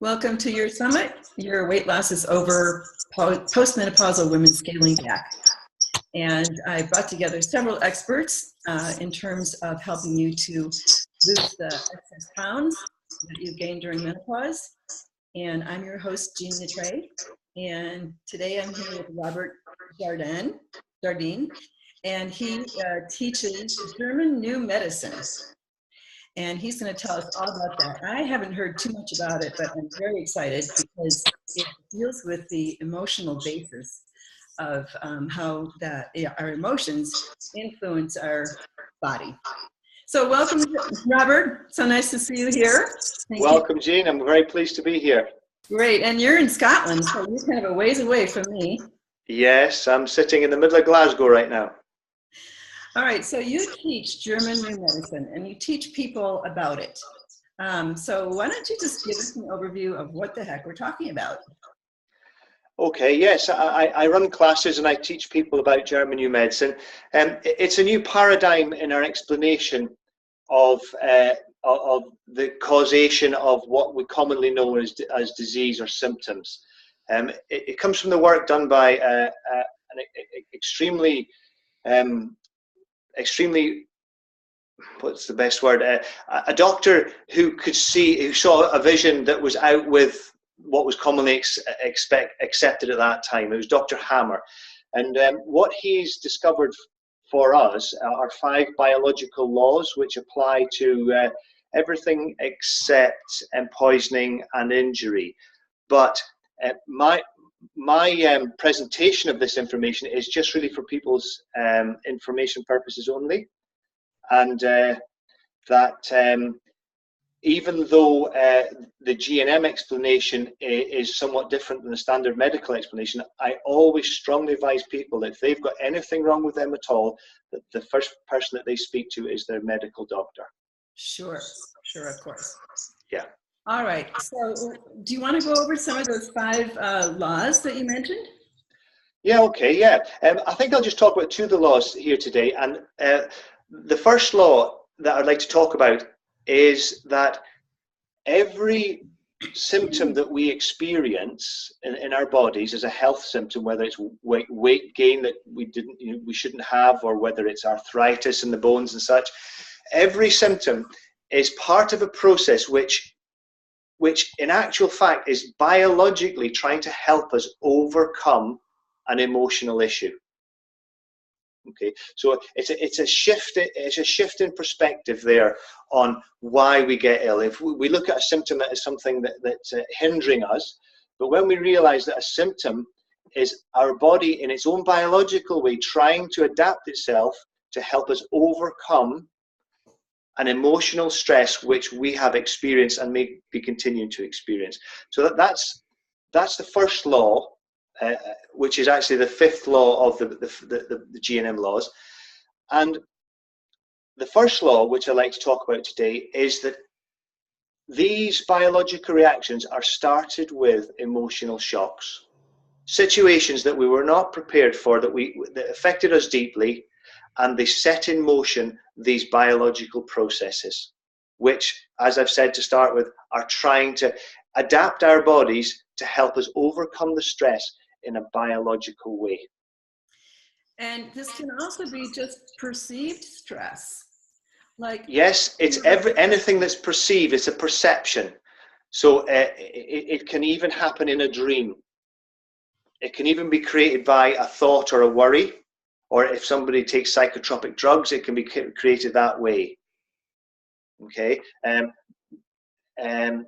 Welcome to your summit. Your weight loss is over, postmenopausal women scaling back. And I brought together several experts in terms of helping you to lose the excess pounds that you've gained during menopause. And I'm your host, Jean Nitre. And today I'm here with Robt Jardine, and he teaches German New Medicine. And he's going to tell us all about that. I haven't heard too much about it, but I'm very excited because it deals with the emotional basis of how our emotions influence our body. So welcome, Robert. So nice to see you here. Welcome, Jean. I'm very pleased to be here. Great. And you're in Scotland, so you're kind of a ways away from me. Yes, I'm sitting in the middle of Glasgow right now. All right, so you teach German New Medicine, and you teach people about it. So why don't you just give us an overview of what the heck we're talking about? Okay, yes, I run classes and I teach people about German New Medicine. It's a new paradigm in our explanation of the causation of what we commonly know as disease or symptoms. It comes from the work done by an extremely, what's the best word? A doctor who saw a vision that was out with what was commonly accepted at that time. It was Dr. Hammer. And what he's discovered for us are 5 biological laws which apply to everything except poisoning and injury. But my presentation of this information is just really for people's information purposes only. And that even though the G&M explanation is somewhat different than the standard medical explanation, I always strongly advise people that if they've got anything wrong with them at all, that the first person that they speak to is their medical doctor. Sure, of course. Yeah. All right, so do you want to go over some of those 5 laws that you mentioned? Yeah, okay, yeah. I think I'll just talk about 2 of the laws here today. And the first law that I'd like to talk about is that every symptom that we experience in our bodies as a health symptom, whether it's weight gain that we shouldn't have, or whether it's arthritis in the bones and such, every symptom is part of a process which in actual fact is biologically trying to help us overcome an emotional issue. Okay, so it's a shift in perspective there on why we get ill. If we look at a symptom that is something that's hindering us, but when we realize that a symptom is our body in its own biological way trying to adapt itself to help us overcome an emotional stress which we have experienced and may be continuing to experience. So that's the first law, which is actually the 5th law of the G&M laws. And the first law, which I'd like to talk about today, is that these biological reactions are started with emotional shocks, situations that we were not prepared for, that affected us deeply, and they set in motion these biological processes, which, as I've said to start with, are trying to adapt our bodies to help us overcome the stress in a biological way. And this can also be just perceived stress. Yes, it's anything that's perceived. It's a perception. So it can even happen in a dream. It can even be created by a thought or a worry. Or if somebody takes psychotropic drugs, it can be created that way. Okay,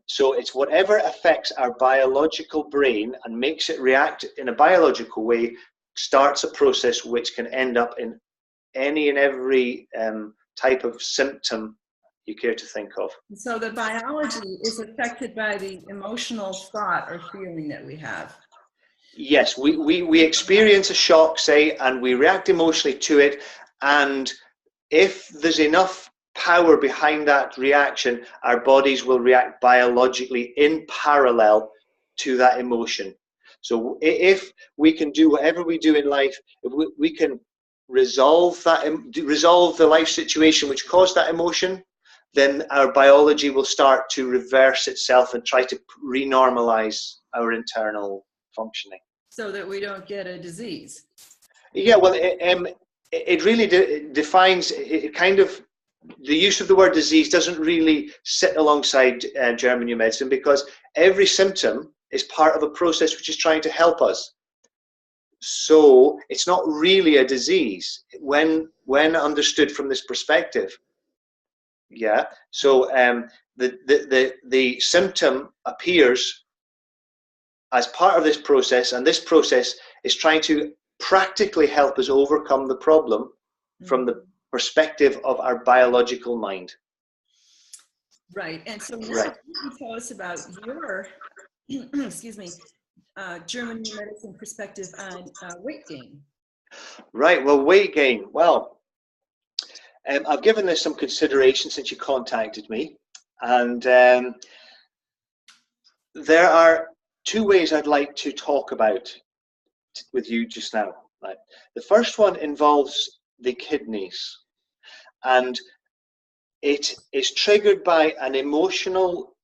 so it's whatever affects our biological brain and makes it react in a biological way starts a process which can end up in any and every type of symptom you care to think of. So the biology is affected by the emotional thought or feeling that we have. Yes, we experience a shock, say, and we react emotionally to it. And if there's enough power behind that reaction, our bodies will react biologically in parallel to that emotion. So if we can do whatever we do in life, if we can resolve the life situation which caused that emotion, then our biology will start to reverse itself and try to renormalize our internal functioning. So that we don't get a disease. Yeah, well, it really defines, it kind of, the use of the word disease doesn't really sit alongside German New Medicine, because every symptom is part of a process which is trying to help us. So it's not really a disease when understood from this perspective. Yeah. So the symptom appears as part of this process, and this process is trying to practically help us overcome the problem from the perspective of our biological mind. Right. And so now Right. can you tell us about your, excuse me, German New Medicine perspective on weight gain? Right. Well, weight gain. Well, I've given this some consideration since you contacted me, and there are two ways I'd like to talk about with you just now. Right. The first one involves the kidneys, and it is triggered by an emotional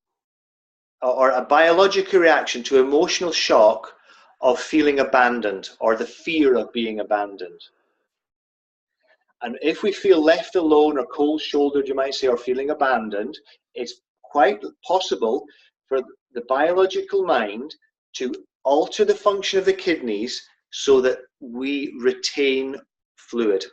or a biological reaction to emotional shock of feeling abandoned, or the fear of being abandoned. And if we feel left alone or cold shouldered, you might say, or feeling abandoned, it's quite possible for the biological mind to alter the function of the kidneys so that we retain fluid.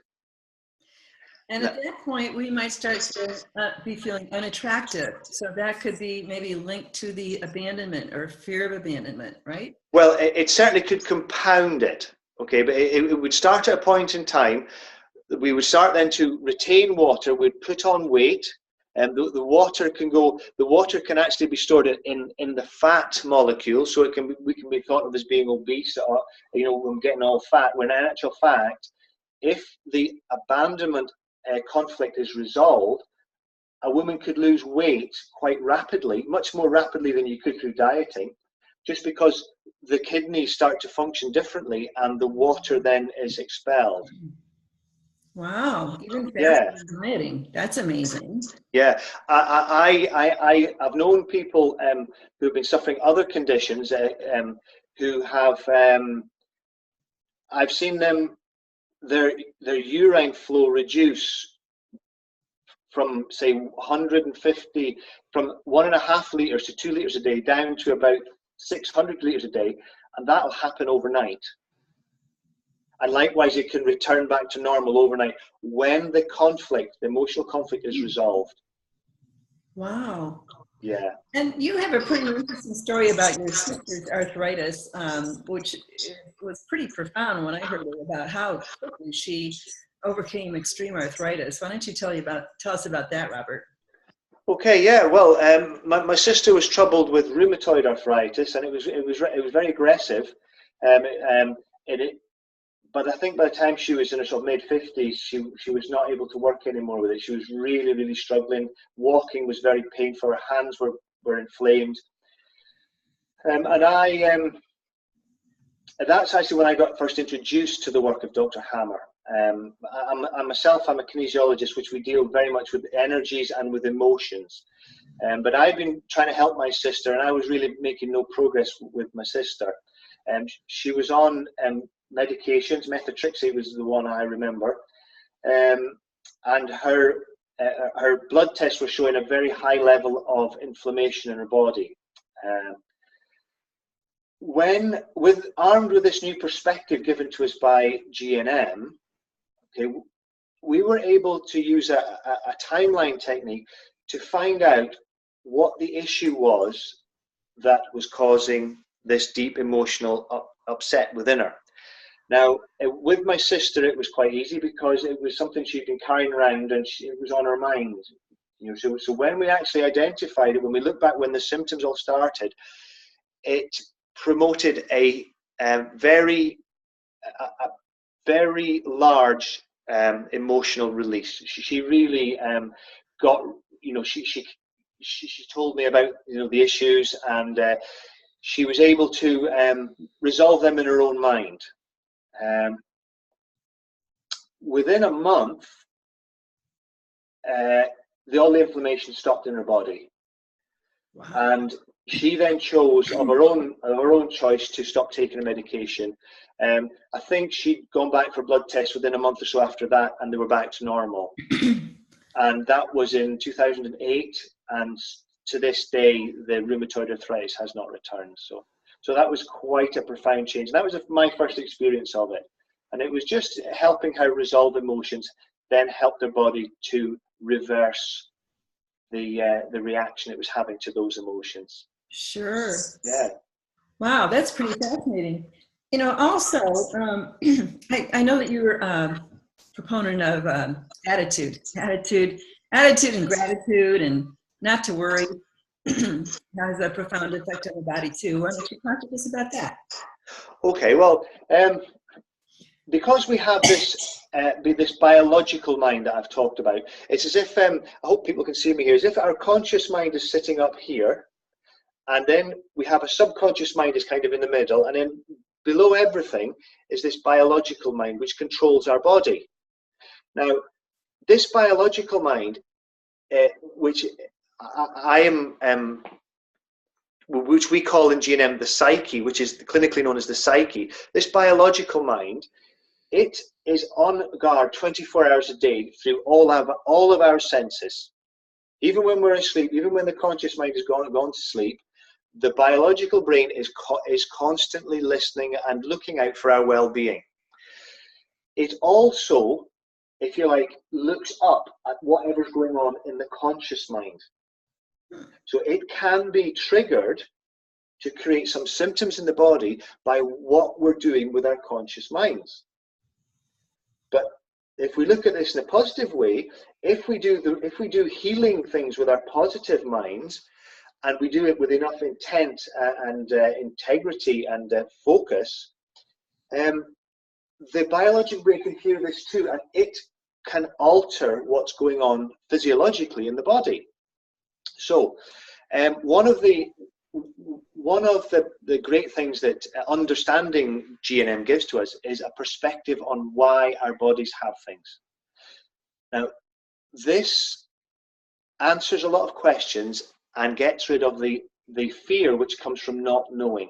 And at that point, we might start to be feeling unattractive. So that could be maybe linked to the abandonment or fear of abandonment, right? Well, it certainly could compound it, okay? But it would start at a point in time. We would start then to retain water, we'd put on weight, and the water can go, the water can actually be stored in the fat molecule, so we can be thought of as being obese, or, you know, when getting all fat, when in actual fact, if the abandonment conflict is resolved, a woman could lose weight quite rapidly, much more rapidly than you could through dieting, just because the kidneys start to function differently and the water then is expelled. Wow, even faster Yeah. than dieting. That's amazing. Yeah, I've known people who've been suffering other conditions who have, I've seen them, their urine flow reduce from, say, 150, from 1.5 liters to 2 liters a day down to about 600 liters a day, and that'll happen overnight. And likewise, it can return back to normal overnight when the conflict, the emotional conflict, is resolved. Wow. Yeah. And you have a pretty interesting story about your sister's arthritis, which was pretty profound when I heard it, about how quickly she overcame extreme arthritis. Why don't you tell us about that, Robert? Okay, yeah. Well, my sister was troubled with rheumatoid arthritis, and it was very aggressive. But I think by the time she was in her sort of mid-50s, she was not able to work anymore with it. She was really struggling. Walking was very painful. Her hands were inflamed. And that's actually when I got first introduced to the work of Dr. Hammer. I'm a kinesiologist, which we deal very much with energies and with emotions. But I've been trying to help my sister, and I was really making no progress with my sister. She was on medications. Methotrexate was the one I remember, and her blood tests were showing a very high level of inflammation in her body. Armed with this new perspective given to us by GNM, okay, we were able to use a timeline technique to find out what the issue was that was causing this deep emotional upset within her. Now, with my sister, it was quite easy because it was something she'd been carrying around, and it was on her mind. You know, so when we actually identified it, when we look back when the symptoms all started, it promoted a very large emotional release. She really got, you know, she told me about, you know, the issues, and she was able to resolve them in her own mind. Within a month, all the inflammation stopped in her body. Wow. And she then chose of her own choice to stop taking her medication. I think she'd gone back for blood tests within a month or so after that, and they were back to normal. And that was in 2008, and to this day, the rheumatoid arthritis has not returned. So that was quite a profound change. That was my first experience of it. And it was just helping her resolve emotions, then help their body to reverse the reaction it was having to those emotions. Sure. Yeah. Wow, that's pretty fascinating. You know, also, I know that you're a proponent of attitude and gratitude, and not to worry has a profound effect on the body too. Why don't you talk to us about that? Okay, well, because we have this biological mind that I've talked about, it's as if, I hope people can see me here, as if our conscious mind is sitting up here, and then we have a subconscious mind is kind of in the middle, and then below everything is this biological mind which controls our body. Now, this biological mind, which which we call in GNM the psyche, which is clinically known as the psyche, this biological mind, it is on guard 24 hours a day through all of our senses. Even when we're asleep, even when the conscious mind has gone to sleep, the biological brain is constantly listening and looking out for our well-being. It also, if you like, looks up at whatever's going on in the conscious mind. So it can be triggered to create some symptoms in the body by what we're doing with our conscious minds. But if we look at this in a positive way, if we do healing things with our positive minds, and we do it with enough intent and integrity and focus, the biological brain can hear this too, and it can alter what's going on physiologically in the body. So one of the great things that understanding GNM gives to us is a perspective on why our bodies have things. Now, this answers a lot of questions and gets rid of the fear which comes from not knowing.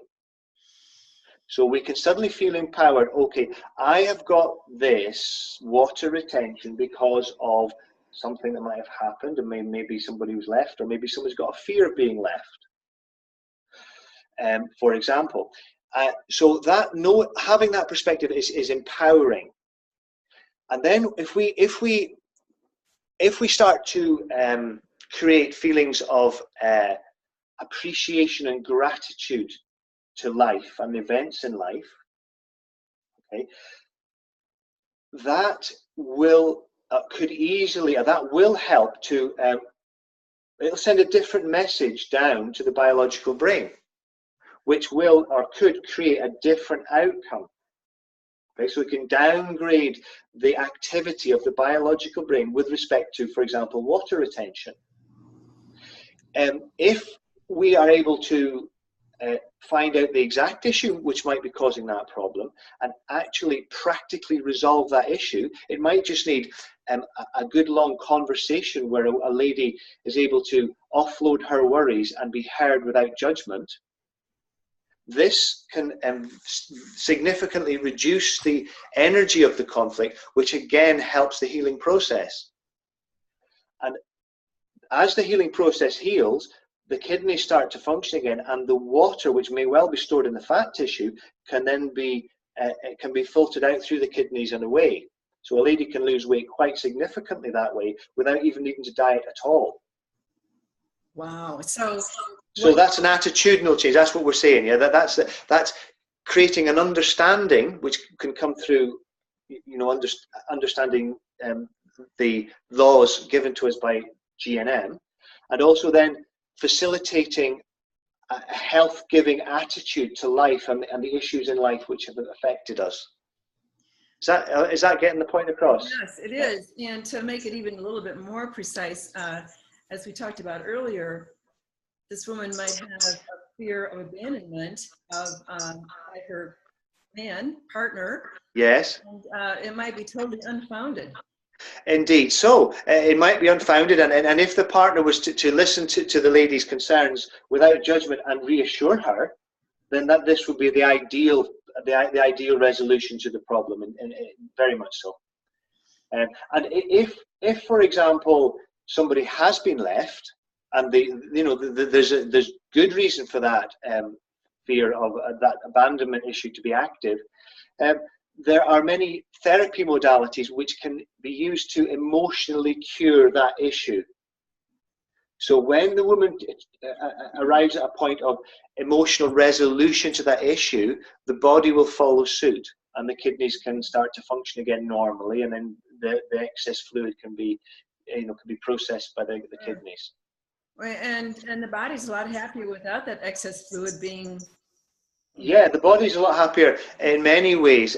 So we can suddenly feel empowered. Okay, I have got this water retention because of something that might have happened, and maybe somebody was left, or maybe someone's got a fear of being left, for example. So that having that perspective is empowering. And then if we start to create feelings of appreciation and gratitude to life and events in life, okay, that will help to it'll send a different message down to the biological brain, which will or could create a different outcome. Okay, so we can downgrade the activity of the biological brain with respect to, for example, water retention. If we are able to find out the exact issue which might be causing that problem and actually practically resolve that issue, it might just need a good long conversation where a lady is able to offload her worries and be heard without judgment. This can significantly reduce the energy of the conflict, which again helps the healing process. And as the healing process heals, the kidneys start to function again, and the water, which may well be stored in the fat tissue, can then be filtered out through the kidneys and away. So a lady can lose weight quite significantly that way without even needing to diet at all. Wow. So that's an attitudinal change. That's what we're saying. Yeah, that's creating an understanding which can come through, understanding the laws given to us by GNM, and also then facilitating a health-giving attitude to life and the issues in life which have affected us. Is that getting the point across? Yes, it is. And to make it even a little bit more precise, as we talked about earlier, this woman might have a fear of abandonment by her partner. Yes. And it might be totally unfounded. Indeed. So it might be unfounded, and if the partner was to listen to the lady's concerns without judgment and reassure her, then this would be the ideal resolution to the problem, and very much so. And if, for example, somebody has been left, and there's good reason for that fear of that abandonment issue to be active. There are many therapy modalities which can be used to emotionally cure that issue. So when the woman arrives at a point of emotional resolution to that issue, the body will follow suit, and the kidneys can start to function again normally, and then the excess fluid can be processed by the kidneys. And the body's a lot happier without that excess fluid being. Yeah, the body's a lot happier in many ways.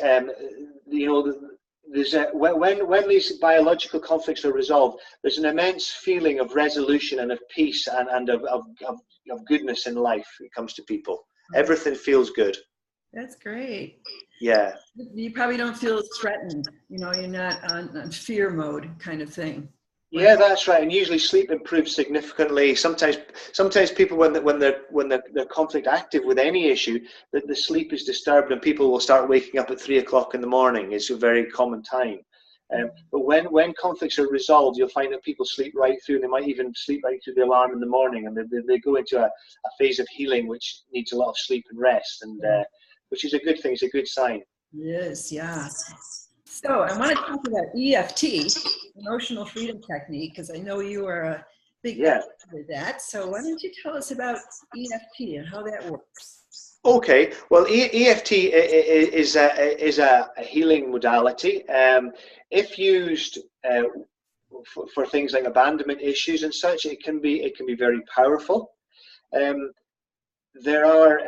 There's when these biological conflicts are resolved, there's an immense feeling of resolution and of peace and of goodness in life when it comes to people. Everything feels good. That's great. Yeah. You probably don't feel threatened. You're not on fear mode kind of thing. Yeah, that's right. And usually sleep improves significantly. Sometimes people, when they're conflict active with any issue, that the sleep is disturbed, and people will start waking up at 3 o'clock in the morning. It's a very common time. But when conflicts are resolved, you'll find that people sleep right through, and they might even sleep right through the alarm in the morning, and they go into a phase of healing which needs a lot of sleep and rest, and which is a good thing. It's a good sign. Yes, yeah. So I want to talk about EFT, Emotional Freedom Technique, because I know you are a big fan of that. So why don't you tell us about EFT and how that works? Okay, well, EFT is a healing modality. If used for things like abandonment issues and such, it can be very powerful. There are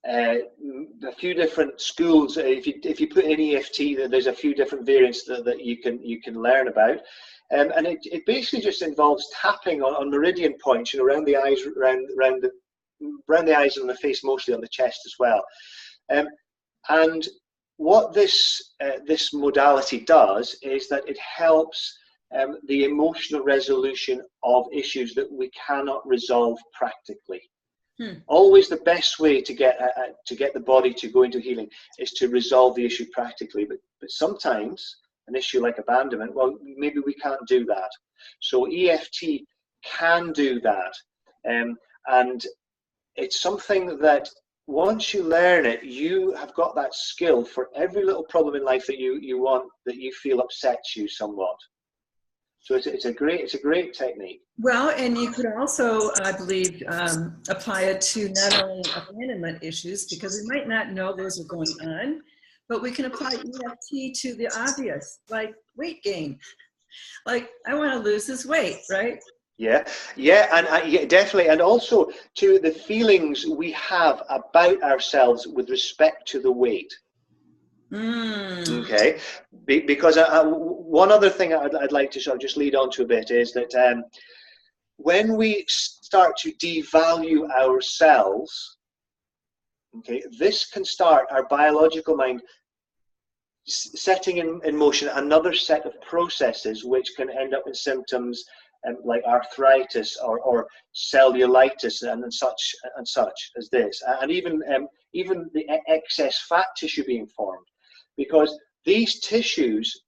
a few different schools. If you put in EFT, there's a few different variants that you can learn about, and it basically just involves tapping on meridian points, around the eyes, around the eyes and the face, mostly on the chest as well. And what this modality does is that it helps the emotional resolution of issues that we cannot resolve practically. Always the best way to get the body to go into healing is to resolve the issue practically, but sometimes an issue like abandonment, well, maybe we can't do that. So EFT can do that, and it's something that once you learn it, you have got that skill for every little problem in life that you feel upsets you somewhat. So it's a great technique. Well, and you could also, I believe, apply it to not only abandonment issues, because we might not know those are going on, but we can apply EFT to the obvious, like weight gain. Like, I want to lose this weight, right? Yeah, and definitely, and also to the feelings we have about ourselves with respect to the weight. Okay, because one other thing I'd like to sort of just lead on to a bit is that when we start to devalue ourselves, okay, this can start our biological mind setting in motion another set of processes which can end up in symptoms like arthritis or cellulitis and such as this, and even the excess fat tissue being formed. Because these tissues,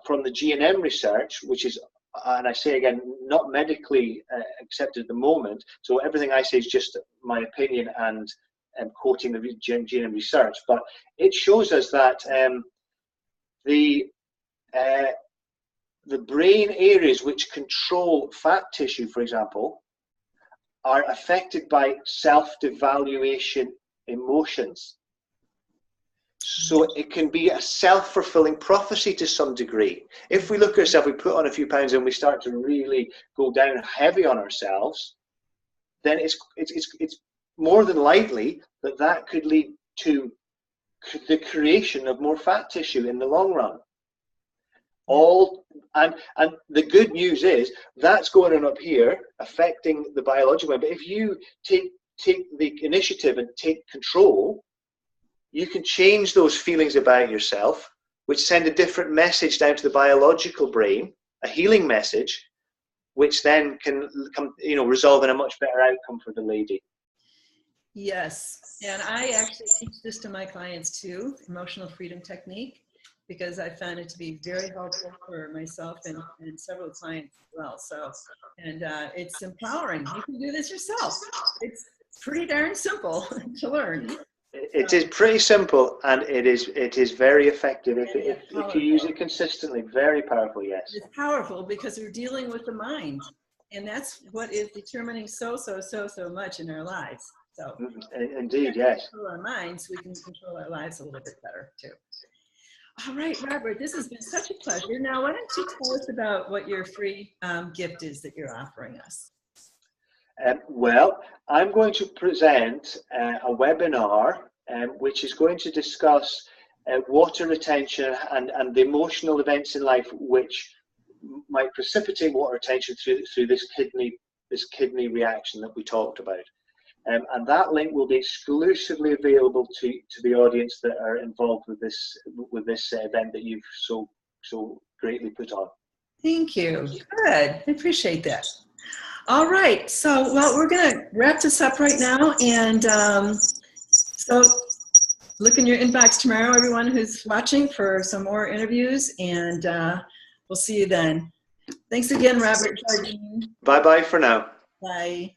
from the G&M research, which is, and I say again, not medically accepted at the moment, so everything I say is just my opinion and quoting the G&M research, but it shows us that the brain areas which control fat tissue, for example, are affected by self-devaluation emotions. So it can be a self-fulfilling prophecy to some degree. If we look at ourselves, we put on a few pounds and we start to really go down heavy on ourselves, then it's more than likely that could lead to the creation of more fat tissue in the long run. And the good news is that's going on up here, affecting the biological. But if you take the initiative and take control, you can change those feelings about yourself, which send a different message down to the biological brain, a healing message, which then can resolve in a much better outcome for the lady. Yes, and I actually teach this to my clients too, emotional freedom technique, because I found it to be very helpful for myself and several clients as well. So, and it's empowering. You can do this yourself. It's pretty darn simple to learn. It is pretty simple, and it is very effective if you use it consistently. Very powerful, yes. It's powerful because we're dealing with the mind, and that's what is determining so much in our lives. So, indeed, yes. Control our minds, we can control our lives a little bit better too. All right, Robert, this has been such a pleasure. Now, why don't you tell us about what your free gift is that you're offering us? Well, I'm going to present a webinar which is going to discuss water retention and the emotional events in life which might precipitate water retention through this kidney reaction that we talked about. And that link will be exclusively available to the audience that are involved with this event that you've so greatly put on. Thank you. Good. I appreciate that. All right. So, well, we're going to wrap this up right now. And so look in your inbox tomorrow, everyone who's watching, for some more interviews. And we'll see you then. Thanks again, Robt Jardine. Bye-bye for now. Bye.